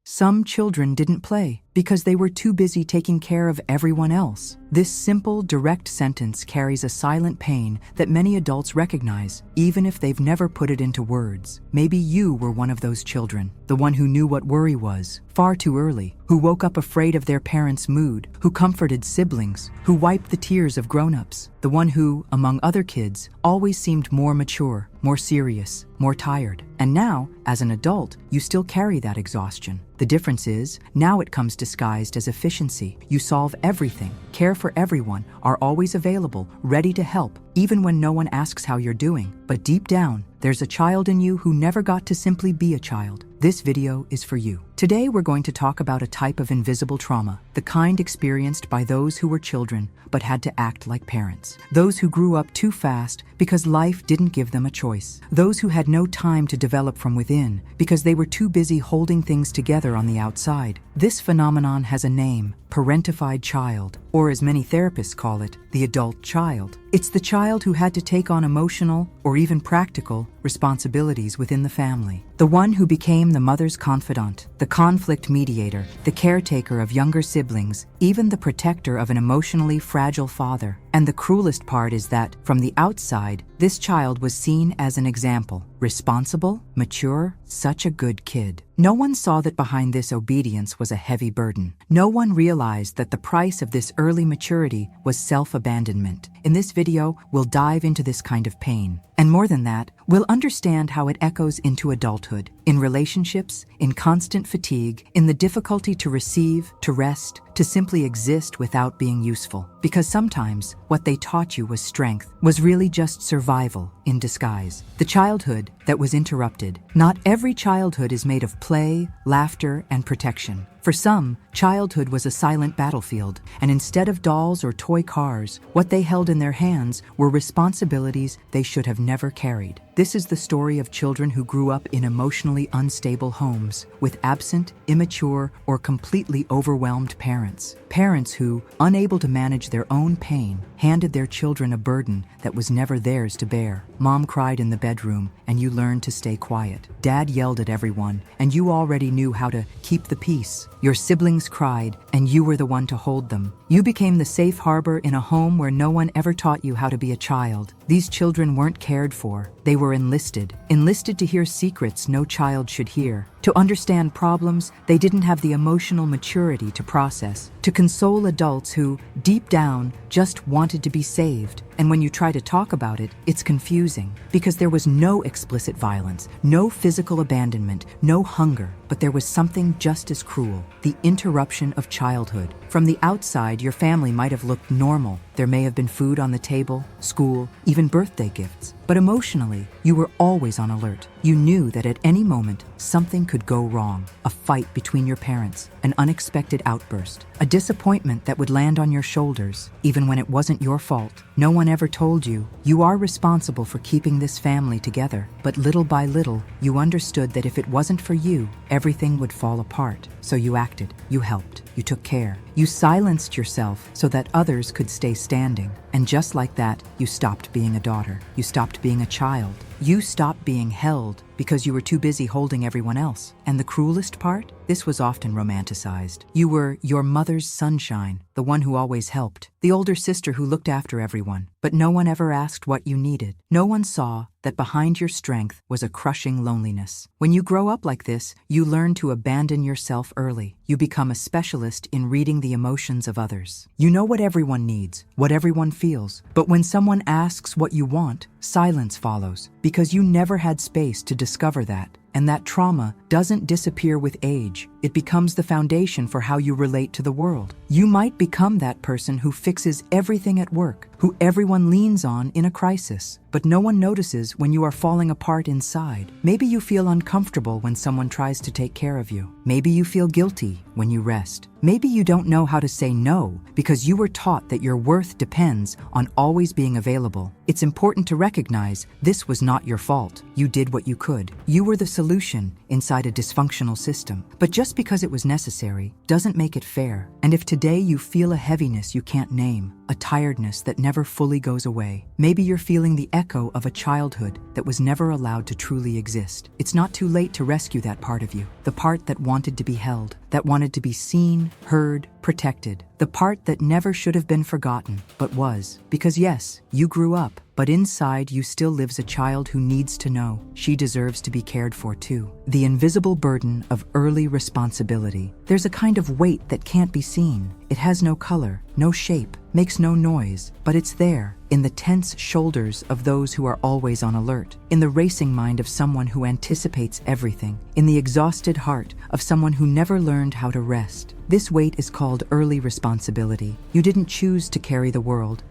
Some children didn't play because they were too busy taking care of everyone else. This simple, direct sentence carries a silent pain that many adults recognize, even if they've never put it into words. Maybe you were one of those children, the one who knew what worry was far too early, who woke up afraid of their parents' mood, who comforted siblings, who wiped the tears of grown-ups, the one who, among other kids, always seemed more mature, more serious, more tired. And now, as an adult, you still carry that exhaustion. The difference is, now it comes disguised as efficiency. You solve everything, care for everyone, are always available, ready to help, even when no one asks how you're doing. But deep down, there's a child in you who never got to simply be a child. This video is for you. Today we're going to talk about a type of invisible trauma, the kind experienced by those who were children but had to act like parents. Those who grew up too fast because life didn't give them a choice. Those who had no time to develop from within because they were too busy holding things together on the outside. This phenomenon has a name: parentified child, or as many therapists call it, the adult child. It's the child who had to take on emotional or even practical responsibilities within the family. The one who became the mother's confidant, the conflict mediator, the caretaker of younger siblings, even the protector of an emotionally fragile father. And the cruelest part is that, from the outside, this child was seen as an example. Responsible, mature, such a good kid. No one saw that behind this obedience was a heavy burden. No one realized that the price of this early maturity was self-abandonment. In this video, we'll dive into this kind of pain. And more than that, we'll understand how it echoes into adulthood, in relationships, in constant fatigue, in the difficulty to receive, to rest, to simply exist without being useful. Because sometimes, what they taught you was strength, was really just survival in disguise. The childhood that was interrupted. Not every childhood is made of play, laughter, and protection. For some, childhood was a silent battlefield, and instead of dolls or toy cars, what they held in their hands were responsibilities they should have never carried. This is the story of children who grew up in emotionally unstable homes, with absent, immature, or completely overwhelmed parents. Parents who, unable to manage their own pain, handed their children a burden that was never theirs to bear. Mom cried in the bedroom, and you learned to stay quiet. Dad yelled at everyone, and you already knew how to keep the peace. Your siblings cried, and you were the one to hold them. You became the safe harbor in a home where no one ever taught you how to be a child. These children weren't cared for. They were enlisted to hear secrets no child should hear, to understand problems they didn't have the emotional maturity to process, to console adults who, deep down, just wanted to be saved. And when you try to talk about it, it's confusing, because there was no explicit violence, no physical abandonment, no hunger, but there was something just as cruel: the interruption of childhood. From the outside, your family might have looked normal. There may have been food on the table, school, even birthday gifts. But emotionally, you were always on alert. You knew that at any moment, something could go wrong. A fight between your parents, an unexpected outburst, a disappointment that would land on your shoulders, even when it wasn't your fault. No one ever told you, you are responsible for keeping this family together. But little by little, you understood that if it wasn't for you, everything would fall apart. So you acted, you helped, you took care. You silenced yourself so that others could stay standing. And just like that, you stopped being a daughter. You stopped being a child. You stopped being held because you were too busy holding everyone else. And the cruelest part? This was often romanticized. You were your mother's sunshine, the one who always helped, the older sister who looked after everyone. But no one ever asked what you needed. No one saw that behind your strength was a crushing loneliness. When you grow up like this, you learn to abandon yourself early. You become a specialist in reading the emotions of others. You know what everyone needs, what everyone feels. But when someone asks what you want, silence follows, because you never had space to discover that. And that trauma doesn't disappear with age. It becomes the foundation for how you relate to the world. You might become that person who fixes everything at work, who everyone leans on in a crisis, but no one notices when you are falling apart inside. Maybe you feel uncomfortable when someone tries to take care of you. Maybe you feel guilty when you rest. Maybe you don't know how to say no because you were taught that your worth depends on always being available. It's important to recognize this was not your fault. You did what you could. You were the solution inside a dysfunctional system. But just because it was necessary doesn't make it fair. And if today you feel a heaviness you can't name, a tiredness that never fully goes away. Maybe you're feeling the echo of a childhood that was never allowed to truly exist. It's not too late to rescue that part of you, the part that wanted to be held, that wanted to be seen, heard, protected, the part that never should have been forgotten, but was. Because yes, you grew up, but inside you still lives a child who needs to know she deserves to be cared for too. The invisible burden of early responsibility. There's a kind of weight that can't be seen. It has no color, no shape, makes no noise, but it's there, in the tense shoulders of those who are always on alert, in the racing mind of someone who anticipates everything, in the exhausted heart of someone who never learned how to rest. This weight is called early responsibility. You didn't choose to carry the world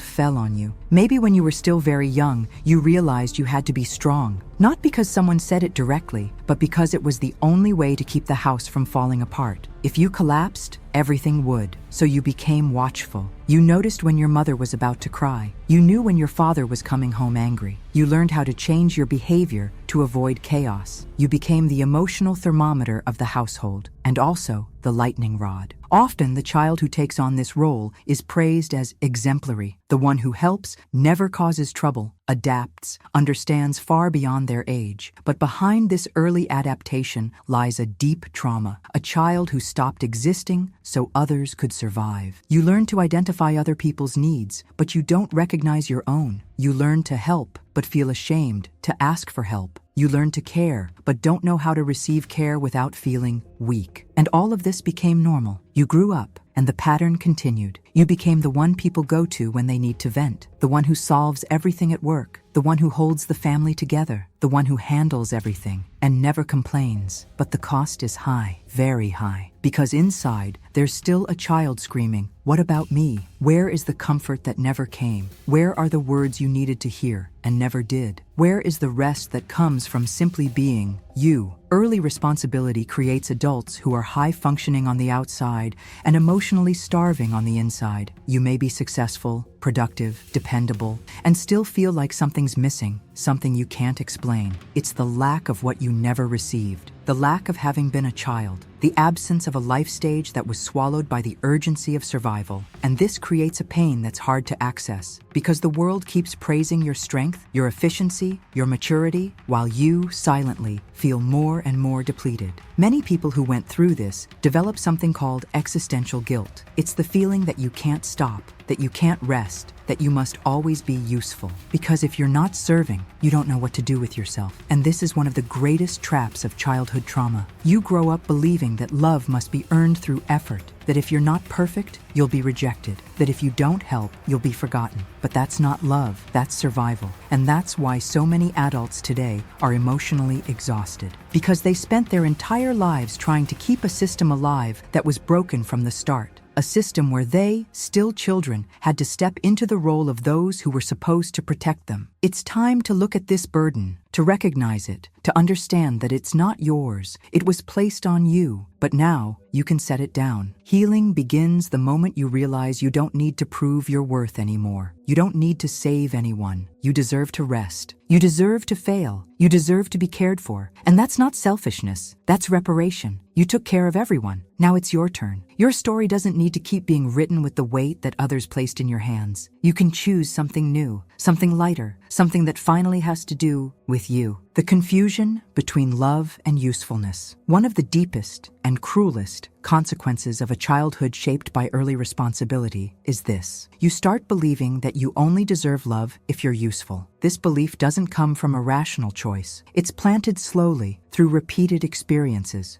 fell on you. Maybe when you were still very young, you realized you had to be strong, not because someone said it directly, but because it was the only way to keep the house from falling apart. If you collapsed, everything would. So you became watchful. You noticed when your mother was about to cry. You knew when your father was coming home angry. You learned how to change your behavior to avoid chaos. You became the emotional thermometer of the household, and also the lightning rod. Often the child who takes on this role is praised as exemplary, the one who helps, never causes trouble, adapts, understands far beyond their age. But behind this early adaptation lies a deep trauma, a child who stopped existing so others could survive. You learn to identify other people's needs, but you don't recognize your own. You learn to help, but feel ashamed to ask for help. You learn to care, but don't know how to receive care without feeling weak. And all of this became normal. You grew up, and the pattern continued. You became the one people go to when they need to vent, the one who solves everything at work, the one who holds the family together, the one who handles everything and never complains. But the cost is high, very high, because inside there's still a child screaming, "What about me?" Where is the comfort that never came? Where are the words you needed to hear and never did? Where is the rest that comes from simply being you? Early responsibility creates adults who are high functioning on the outside and emotionally starving on the inside. You may be successful, productive, dependable, and still feel like something's missing, something you can't explain. It's the lack of what you never received, the lack of having been a child, the absence of a life stage that was swallowed by the urgency of survival. And this creates a pain that's hard to access, because the world keeps praising your strength, your efficiency, your maturity, while you, silently, feel more and more depleted. Many people who went through this develop something called existential guilt. It's the feeling that you can't stop, that you can't rest, that you must always be useful. Because if you're not serving, you don't know what to do with yourself. And this is one of the greatest traps of childhood trauma. You grow up believing that love must be earned through effort, that if you're not perfect, you'll be rejected, that if you don't help, you'll be forgotten. But that's not love, that's survival. And that's why so many adults today are emotionally exhausted, because they spent their entire lives trying to keep a system alive that was broken from the start. A system where they, still children, had to step into the role of those who were supposed to protect them. It's time to look at this burden, to recognize it, to understand that it's not yours. It was placed on you, but now you can set it down. Healing begins the moment you realize you don't need to prove your worth anymore. You don't need to save anyone. You deserve to rest. You deserve to fail. You deserve to be cared for. And that's not selfishness. That's reparation. You took care of everyone. Now it's your turn. Your story doesn't need to keep being written with the weight that others placed in your hands. You can choose something new, something lighter, something that finally has to do with you. The confusion between love and usefulness. One of the deepest and cruelest consequences of a childhood shaped by early responsibility is this. You start believing that you only deserve love if you're useful. This belief doesn't come from a rational choice. It's planted slowly through repeated experiences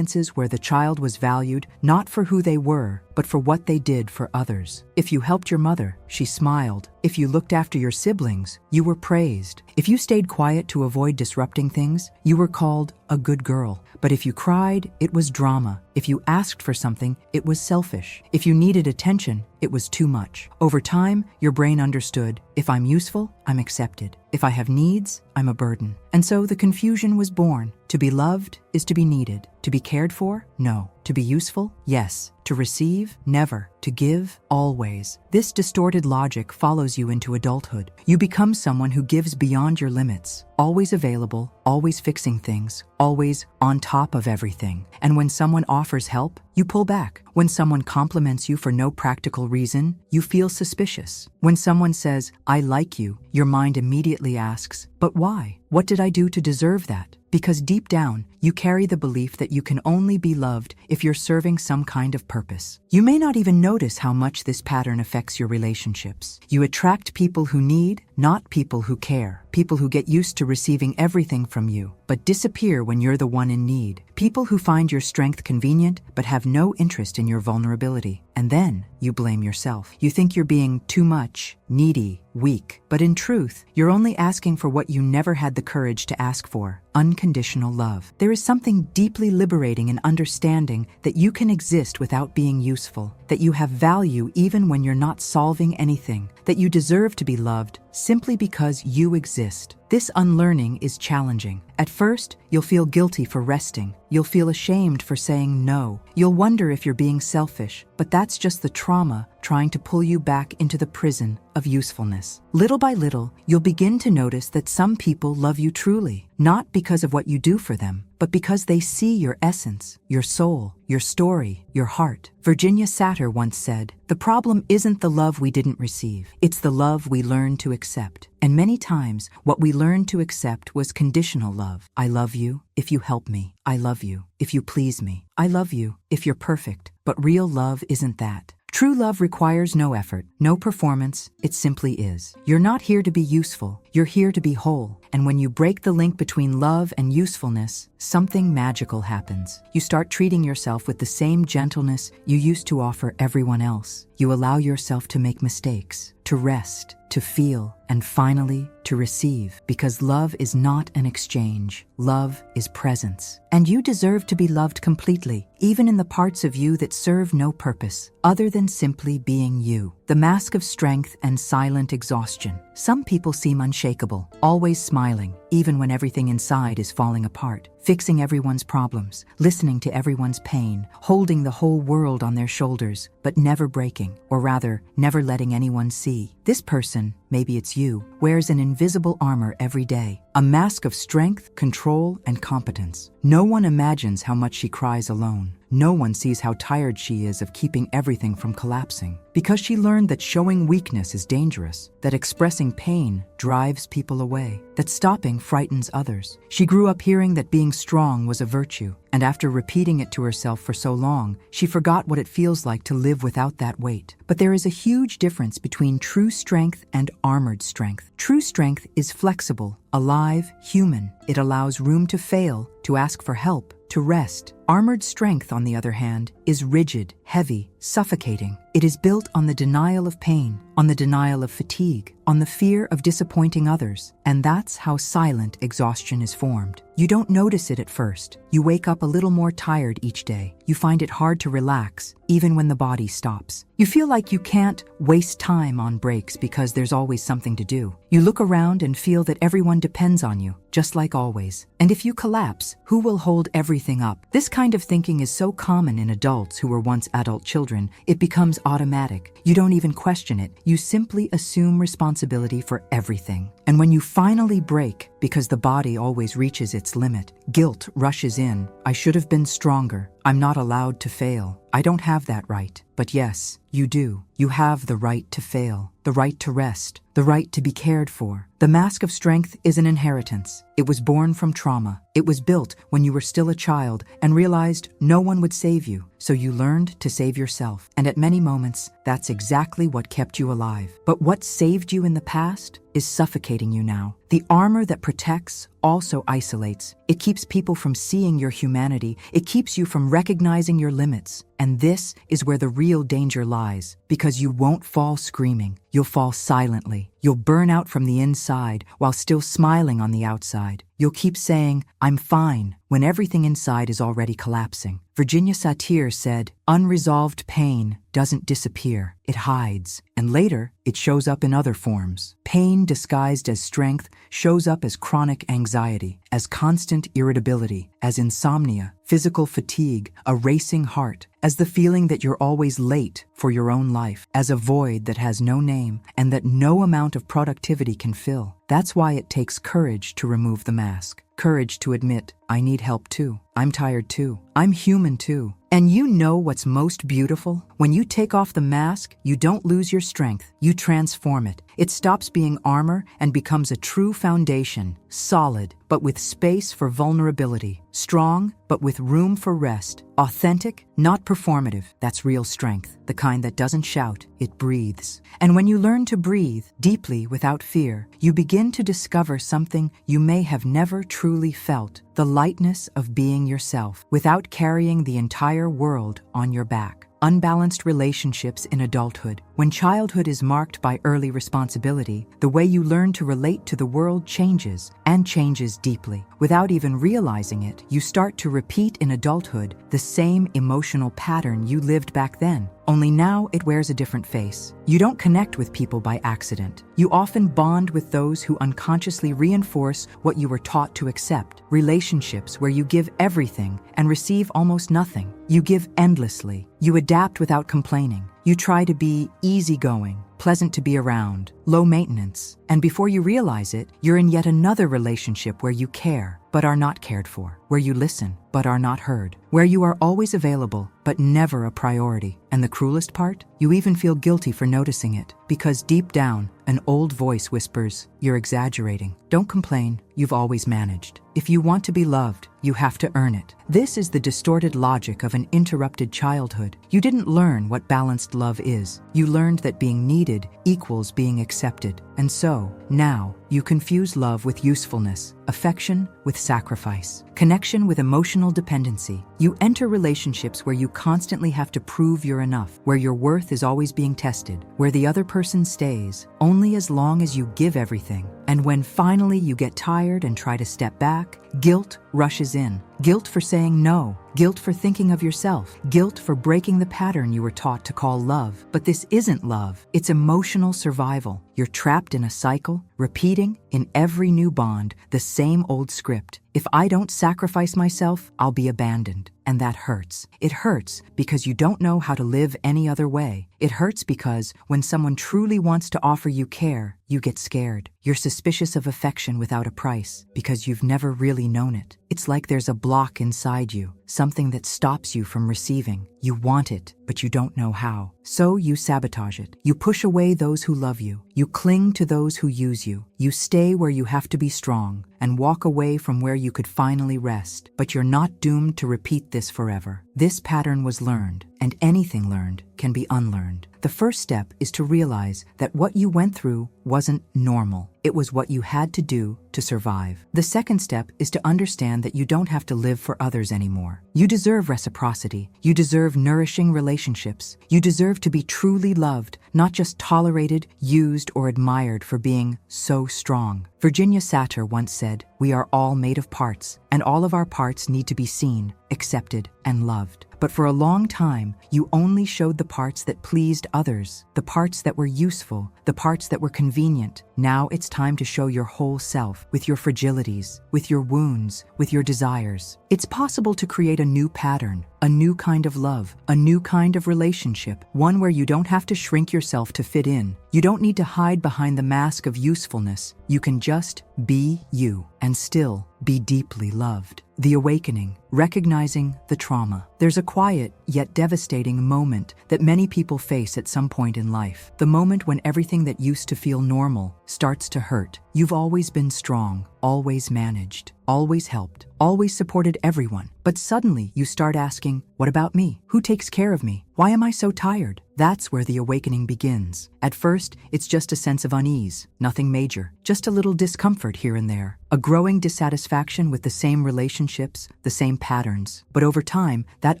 where the child was valued not for who they were, but for what they did for others. If you helped your mother, she smiled. If you looked after your siblings, you were praised. If you stayed quiet to avoid disrupting things, you were called a good girl. But if you cried, it was drama. If you asked for something, it was selfish. If you needed attention, it was too much. Over time, your brain understood, if I'm useful, I'm accepted. If I have needs, I'm a burden. And so the confusion was born. To be loved is to be needed. To be cared for? No. To be useful? Yes. To receive? Never. To give? Always. This distorted logic follows you into adulthood. You become someone who gives beyond your limits, always available, always fixing things, always on top of everything. And when someone offers help, you pull back. When someone compliments you for no practical reason, you feel suspicious. When someone says, "I like you," your mind immediately asks, "But why? What did I do to deserve that?" Because deep down, you carry the belief that you can only be loved if you're serving some kind of purpose. You may not even notice how much this pattern affects your relationships. You attract people who need, not people who care. People who get used to receiving everything from you, but disappear when you're the one in need. People who find your strength convenient, but have no interest in your vulnerability. And then you blame yourself. You think you're being too much, needy, weak. But in truth, you're only asking for what you never had the courage to ask for: unconditional love. There is something deeply liberating in understanding that you can exist without being useful, that you have value even when you're not solving anything, that you deserve to be loved simply because you exist. This unlearning is challenging. At first, you'll feel guilty for resting. You'll feel ashamed for saying no. You'll wonder if you're being selfish, but that's just the trauma trying to pull you back into the prison of usefulness. Little by little, you'll begin to notice that some people love you truly, not because of what you do for them, but because they see your essence, your soul, your story, your heart. Virginia Satir once said, "The problem isn't the love we didn't receive, it's the love we learned to accept." And many times, what we learned to accept was conditional love. I love you if you help me. I love you if you please me. I love you if you're perfect. But real love isn't that. True love requires no effort, no performance, it simply is. You're not here to be useful, you're here to be whole. And when you break the link between love and usefulness, something magical happens. You start treating yourself with the same gentleness you used to offer everyone else. You allow yourself to make mistakes, to rest, to feel, and finally, to receive. Because love is not an exchange. Love is presence. And you deserve to be loved completely, even in the parts of you that serve no purpose, other than simply being you. The mask of strength and silent exhaustion. Some people seem unshakable, always smiling, even when everything inside is falling apart, fixing everyone's problems, listening to everyone's pain, holding the whole world on their shoulders, but never breaking, or rather, never letting anyone see. This person, maybe it's you, wears an invisible armor every day, a mask of strength, control, and competence. No one imagines how much she cries alone. No one sees how tired she is of keeping everything from collapsing. Because she learned that showing weakness is dangerous, that expressing pain drives people away, that stopping frightens others. She grew up hearing that being strong was a virtue, and after repeating it to herself for so long, she forgot what it feels like to live without that weight. But there is a huge difference between true strength and armored strength. True strength is flexible, alive, human. It allows room to fail, to ask for help, to rest. Armored strength, on the other hand, is rigid, heavy, suffocating. It is built on the denial of pain, on the denial of fatigue, on the fear of disappointing others. And that's how silent exhaustion is formed. You don't notice it at first. You wake up a little more tired each day. You find it hard to relax, even when the body stops. You feel like you can't waste time on breaks because there's always something to do. You look around and feel that everyone depends on you, just like always. And if you collapse, who will hold everything up? This kind of thinking is so common in adults who were once adult children, it becomes automatic. You don't even question it. You simply assume responsibility for everything. And when you finally break, because the body always reaches its limit, guilt rushes in. I should have been stronger. I'm not allowed to fail. I don't have that right. But yes, you do. You have the right to fail, the right to rest, the right to be cared for. The mask of strength is an inheritance. It was born from trauma. It was built when you were still a child and realized no one would save you. So you learned to save yourself. And at many moments, that's exactly what kept you alive. But what saved you in the past is suffocating you now. The armor that protects also isolates. It keeps people from seeing your humanity. It keeps you from recognizing your limits. And this is where the real danger lies, because you won't fall screaming. You'll fall silently. You'll burn out from the inside while still smiling on the outside. You'll keep saying, "I'm fine," when everything inside is already collapsing. Virginia Satir said, "Unresolved pain doesn't disappear, it hides, and later it shows up in other forms." Pain disguised as strength shows up as chronic anxiety, as constant irritability, as insomnia, physical fatigue, a racing heart, as the feeling that you're always late for your own life, as a void that has no name and that no amount of productivity can fill. That's why it takes courage to remove the mask. Courage to admit, I need help too. I'm tired too. I'm human too. And you know what's most beautiful? When you take off the mask, you don't lose your strength. You transform it. It stops being armor and becomes a true foundation, solid, but with space for vulnerability, strong, but with room for rest, authentic, not performative. That's real strength, the kind that doesn't shout, it breathes. And when you learn to breathe deeply without fear, you begin to discover something you may have never truly felt, the lightness of being yourself, without carrying the entire world on your back. Unbalanced relationships in adulthood. When childhood is marked by early responsibility, the way you learn to relate to the world changes, and changes deeply. Without even realizing it, you start to repeat in adulthood the same emotional pattern you lived back then. Only now it wears a different face. You don't connect with people by accident. You often bond with those who unconsciously reinforce what you were taught to accept. Relationships where you give everything and receive almost nothing. You give endlessly. You adapt without complaining. You try to be easygoing, pleasant to be around, low maintenance. And before you realize it, you're in yet another relationship where you care, but are not cared for, where you listen, but are not heard, where you are always available, but never a priority. And the cruelest part? You even feel guilty for noticing it, because deep down, an old voice whispers, "You're exaggerating. Don't complain. You've always managed." If you want to be loved, you have to earn it. This is the distorted logic of an interrupted childhood. You didn't learn what balanced love is. You learned that being needed equals being accepted. And so, now, you confuse love with usefulness, affection with sacrifice, connection with emotional dependency. You enter relationships where you constantly have to prove you're enough, where your worth is always being tested, where the other person stays only as long as you give everything. And when finally you get tired and try to step back, guilt rushes in. Guilt for saying no, guilt for thinking of yourself, guilt for breaking the pattern you were taught to call love. But this isn't love, it's emotional survival. You're trapped in a cycle, repeating in every new bond the same old script. If I don't sacrifice myself, I'll be abandoned. And that hurts. It hurts because you don't know how to live any other way. It hurts because when someone truly wants to offer you care, you get scared. You're suspicious of affection without a price because you've never really known it. It's like there's a block inside you, something that stops you from receiving. You want it, but you don't know how. So you sabotage it. You push away those who love you. You cling to those who use you. You stay where you have to be strong and walk away from where you could finally rest. But you're not doomed to repeat this forever. This pattern was learned, and anything learned can be unlearned. The first step is to realize that what you went through wasn't normal. It was what you had to do to survive. The second step is to understand that you don't have to live for others anymore. You deserve reciprocity. You deserve nourishing relationships. You deserve to be truly loved, not just tolerated, used, or admired for being so strong. Virginia Satir once said, "We are all made of parts, and all of our parts need to be seen, accepted, and loved." But for a long time, you only showed the parts that pleased others, the parts that were useful, the parts that were convenient. Now it's time to show your whole self, with your fragilities, with your wounds, with your desires. It's possible to create a new pattern, a new kind of love, a new kind of relationship, one where you don't have to shrink yourself to fit in. You don't need to hide behind the mask of usefulness. You can just be you and still be deeply loved. The awakening, recognizing the trauma. There's a quiet yet devastating moment that many people face at some point in life. The moment when everything that used to feel normal starts to hurt. You've always been strong, always managed, always helped, always supported everyone. But suddenly you start asking, What about me? Who takes care of me? Why am I so tired? That's where the awakening begins. At first, it's just a sense of unease, nothing major, just a little discomfort here and there, a growing dissatisfaction with the same relationships, the same patterns. But over time, that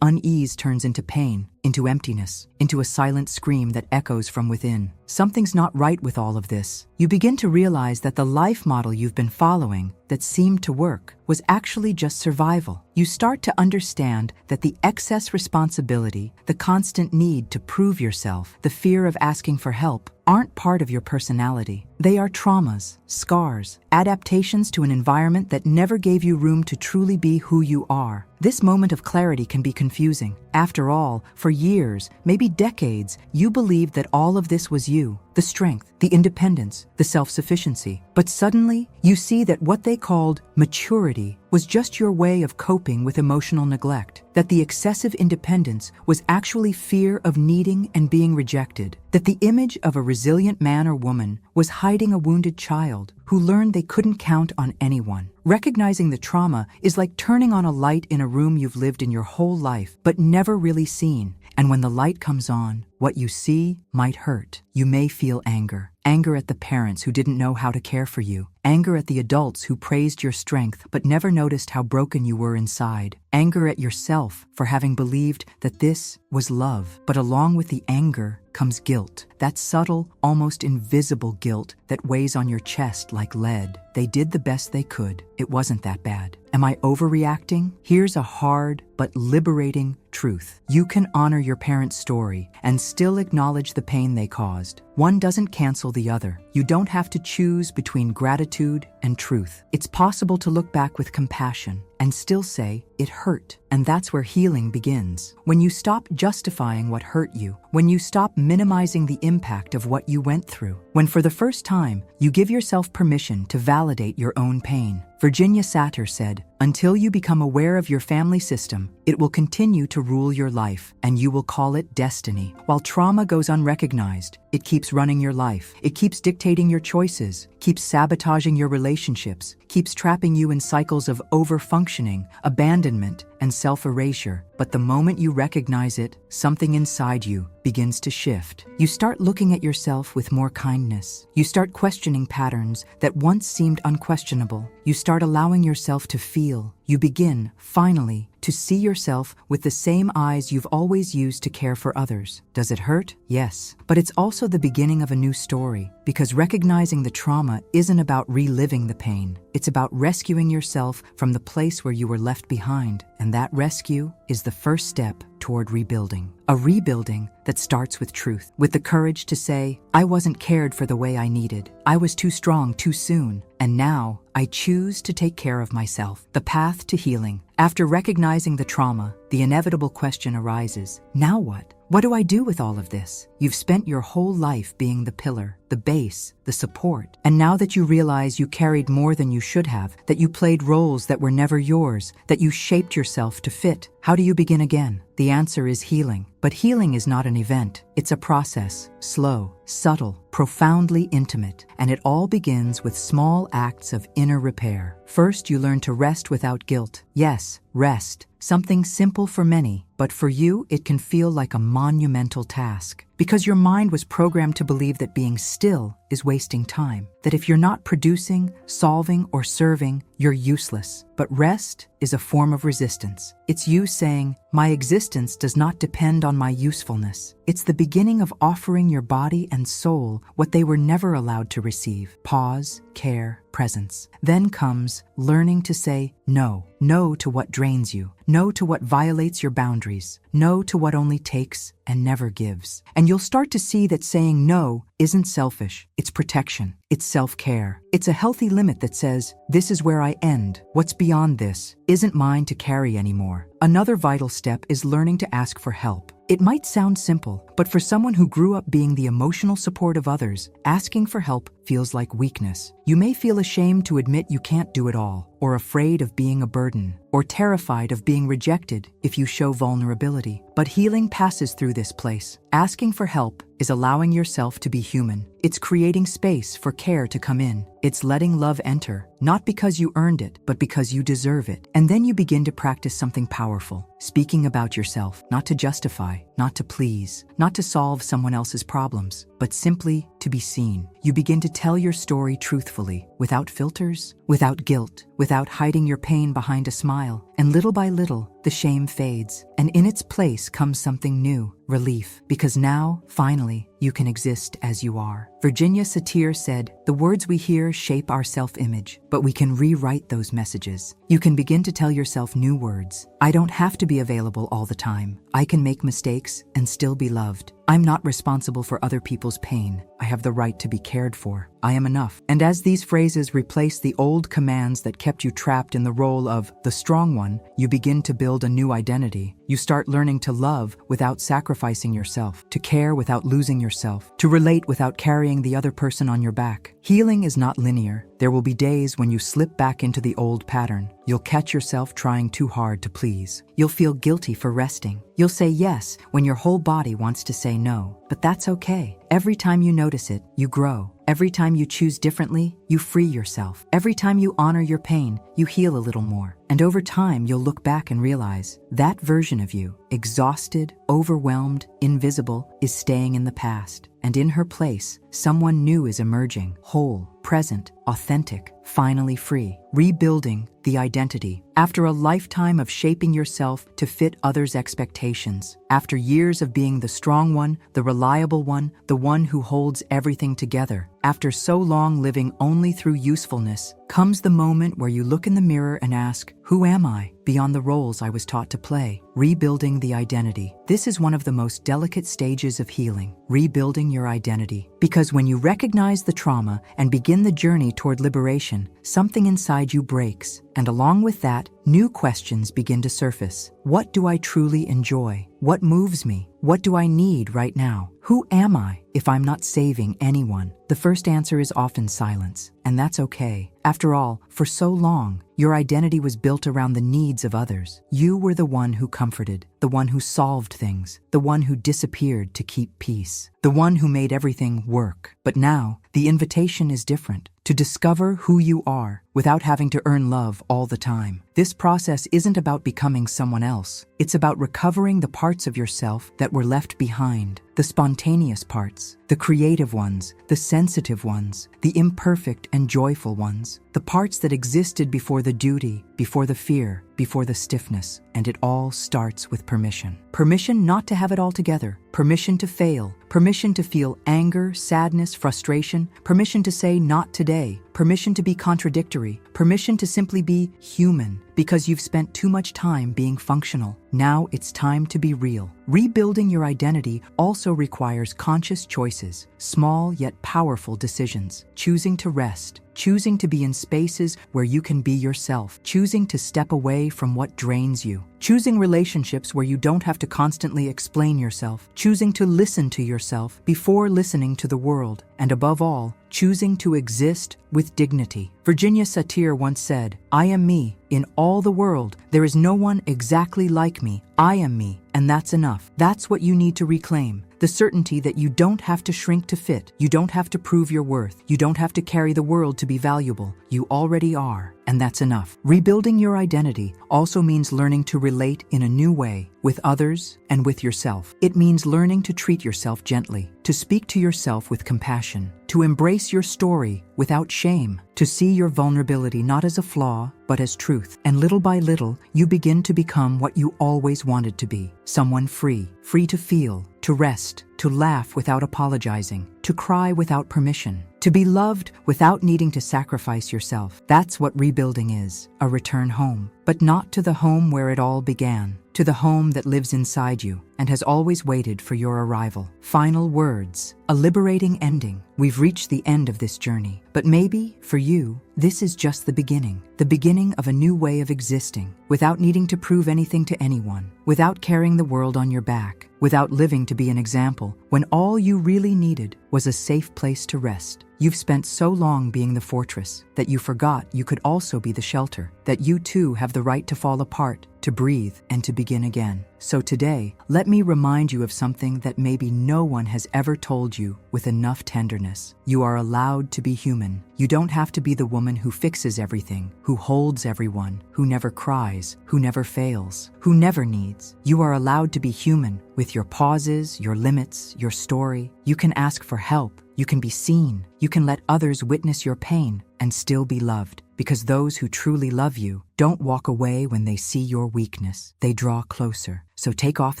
unease turns into pain, into emptiness, into a silent scream that echoes from within. Something's not right with all of this. You begin to realize that the life model you've been following, that seemed to work, was actually just survival. You start to understand that the excess responsibility, the constant need to prove yourself, the fear of asking for help, aren't part of your personality. They are traumas, scars, adaptations to an environment that never gave you room to truly be who you are. This moment of clarity can be confusing. After all, for years, maybe decades, you believed that all of this was you, the strength, the independence, the self-sufficiency. But suddenly, you see that what they called maturity was just your way of coping with emotional neglect, that the excessive independence was actually fear of needing and being rejected, that the image of a resilient man or woman was hiding a wounded child who learned they couldn't count on anyone. Recognizing the trauma is like turning on a light in a room you've lived in your whole life but never really seen. And when the light comes on, what you see might hurt. You may feel anger. Anger at the parents who didn't know how to care for you. Anger at the adults who praised your strength but never noticed how broken you were inside. Anger at yourself for having believed that this was love. But along with the anger comes guilt. That subtle, almost invisible guilt that weighs on your chest like lead. They did the best they could. It wasn't that bad. Am I overreacting? Here's a hard but liberating truth. You can honor your parents' story and still acknowledge the pain they caused. One doesn't cancel the other. You don't have to choose between gratitude and truth. It's possible to look back with compassion and still say, it hurt. And that's where healing begins. When you stop justifying what hurt you, when you stop minimizing the impact of what you went through, when for the first time, you give yourself permission to validate your own pain. Virginia Satir said, "Until you become aware of your family system, it will continue to rule your life, and you will call it destiny." While trauma goes unrecognized, it keeps running your life. It keeps dictating your choices, keeps sabotaging your relationships, keeps trapping you in cycles of overfunctioning, abandonment, and self-erasure. But the moment you recognize it, something inside you begins to shift. You start looking at yourself with more kindness. You start questioning patterns that once seemed unquestionable. You start allowing yourself to feel. You begin, finally, to see yourself with the same eyes you've always used to care for others. Does it hurt? Yes. But it's also the beginning of a new story, because recognizing the trauma isn't about reliving the pain. It's about rescuing yourself from the place where you were left behind. And that rescue is the first step toward rebuilding. A rebuilding that starts with truth, with the courage to say, I wasn't cared for the way I needed. I was too strong too soon. And now I choose to take care of myself. The path to healing. After recognizing the trauma, the inevitable question arises, now what? What do I do with all of this? You've spent your whole life being the pillar, the base, the support. And now that you realize you carried more than you should have, that you played roles that were never yours, that you shaped yourself to fit, how do you begin again? The answer is healing. But healing is not an event. It's a process, slow, subtle, profoundly intimate, and it all begins with small acts of inner repair. First, you learn to rest without guilt. Yes, rest. Something simple for many, but for you, it can feel like a monumental task. Because your mind was programmed to believe that being still is wasting time. That if you're not producing, solving, or serving, you're useless. But rest is a form of resistance. It's you saying, my existence does not depend on my usefulness. It's the beginning of offering your body and soul what they were never allowed to receive. Pause, care, presence. Then comes learning to say no. No to what drains you. No to what violates your boundaries. No to what only takes and never gives. And you'll start to see that saying no isn't selfish. It's protection. It's self-care. It's a healthy limit that says, this is where I end. What's beyond this isn't mine to carry anymore. Another vital step is learning to ask for help. It might sound simple, but for someone who grew up being the emotional support of others, asking for help feels like weakness. You may feel ashamed to admit you can't do it all, or afraid of being a burden, or terrified of being rejected if you show vulnerability. But healing passes through this place. Asking for help is allowing yourself to be human. It's creating space for care to come in. It's letting love enter, not because you earned it, but because you deserve it. And then you begin to practice something powerful, speaking about yourself, not to justify, not to please, not to solve someone else's problems, but simply to be seen. You begin to tell your story truthfully, without filters, without guilt, without hiding your pain behind a smile. And little by little, the shame fades, and in its place comes something new, relief. Because now, finally, you can exist as you are. Virginia Satir said, "The words we hear shape our self-image, but we can rewrite those messages." You can begin to tell yourself new words. I don't have to be available all the time. I can make mistakes and still be loved. I'm not responsible for other people's pain. I have the right to be cared for. I am enough. And as these phrases replace the old commands that kept you trapped in the role of the strong one, you begin to build a new identity. You start learning to love without sacrificing yourself, to care without losing yourself, to relate without carrying the other person on your back. Healing is not linear. There will be days when you slip back into the old pattern. You'll catch yourself trying too hard to please. You'll feel guilty for resting. You'll say yes when your whole body wants to say no. But that's okay. Every time you notice it, you grow. Every time you choose differently, you free yourself. Every time you honor your pain, you heal a little more. And over time, you'll look back and realize that version of you, exhausted, overwhelmed, invisible, is staying in the past. And in her place, someone new is emerging, whole, present, authentic, finally free, rebuilding the identity. After a lifetime of shaping yourself to fit others' expectations, after years of being the strong one, the reliable one, the one who holds everything together, after so long living only through usefulness, comes the moment where you look in the mirror and ask, who am I, beyond the roles I was taught to play? Rebuilding the identity. This is one of the most delicate stages of healing, rebuilding your identity. Because when you recognize the trauma and begin the journey toward liberation, something inside you breaks. And along with that, new questions begin to surface. What do I truly enjoy? What moves me? What do I need right now? Who am I if I'm not saving anyone? The first answer is often silence, and that's okay. After all, for so long, your identity was built around the needs of others. You were the one who comforted, the one who solved things, the one who disappeared to keep peace, the one who made everything work. But now, the invitation is different. To discover who you are without having to earn love all the time. This process isn't about becoming someone else. It's about recovering the parts of yourself that were left behind. The spontaneous parts, the creative ones, the sensitive ones, the imperfect and joyful ones, the parts that existed before the duty, before the fear, before the stiffness. And it all starts with permission. Permission not to have it all together. Permission to fail. Permission to feel anger, sadness, frustration. Permission to say not today. Permission to be contradictory. Permission to simply be human. Because you've spent too much time being functional. Now it's time to be real. Rebuilding your identity also requires conscious choices, small yet powerful decisions. Choosing to rest, choosing to be in spaces where you can be yourself, choosing to step away from what drains you, choosing relationships where you don't have to constantly explain yourself, choosing to listen to yourself before listening to the world, and above all, choosing to exist with dignity. Virginia Satir once said, "I am me. In all the world, there is no one exactly like me. I am me, and that's enough." That's what you need to reclaim. The certainty that you don't have to shrink to fit. You don't have to prove your worth. You don't have to carry the world to be valuable. You already are, and that's enough. Rebuilding your identity also means learning to relate in a new way with others and with yourself. It means learning to treat yourself gently, to speak to yourself with compassion, to embrace your story without shame, to see your vulnerability not as a flaw, but as truth. And little by little, you begin to become what you always wanted to be. Someone free, free to feel, to rest, to laugh without apologizing, to cry without permission, to be loved without needing to sacrifice yourself. That's what rebuilding is, a return home. but not to the home where it all began, to the home that lives inside you and has always waited for your arrival. Final words, a liberating ending. We've reached the end of this journey, but maybe, for you, this is just the beginning of a new way of existing, without needing to prove anything to anyone, without carrying the world on your back, without living to be an example, when all you really needed was a safe place to rest. You've spent so long being the fortress that you forgot you could also be the shelter, that you too have the right to fall apart, to breathe, and to begin again. So today, let me remind you of something that maybe no one has ever told you with enough tenderness. You are allowed to be human. You don't have to be the woman who fixes everything, who holds everyone, who never cries, who never fails, who never needs. You are allowed to be human with your pauses, your limits, your story. You can ask for help. You can be seen. You can let others witness your pain and still be loved. Because those who truly love you don't walk away when they see your weakness. They draw closer. So take off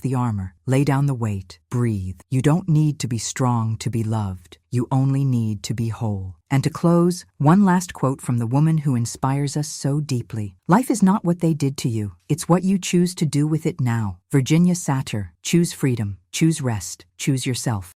the armor, lay down the weight, breathe. You don't need to be strong to be loved. You only need to be whole. And to close, one last quote from the woman who inspires us so deeply. Life is not what they did to you. It's what you choose to do with it now. Virginia Satir. Choose freedom. Choose rest. Choose yourself.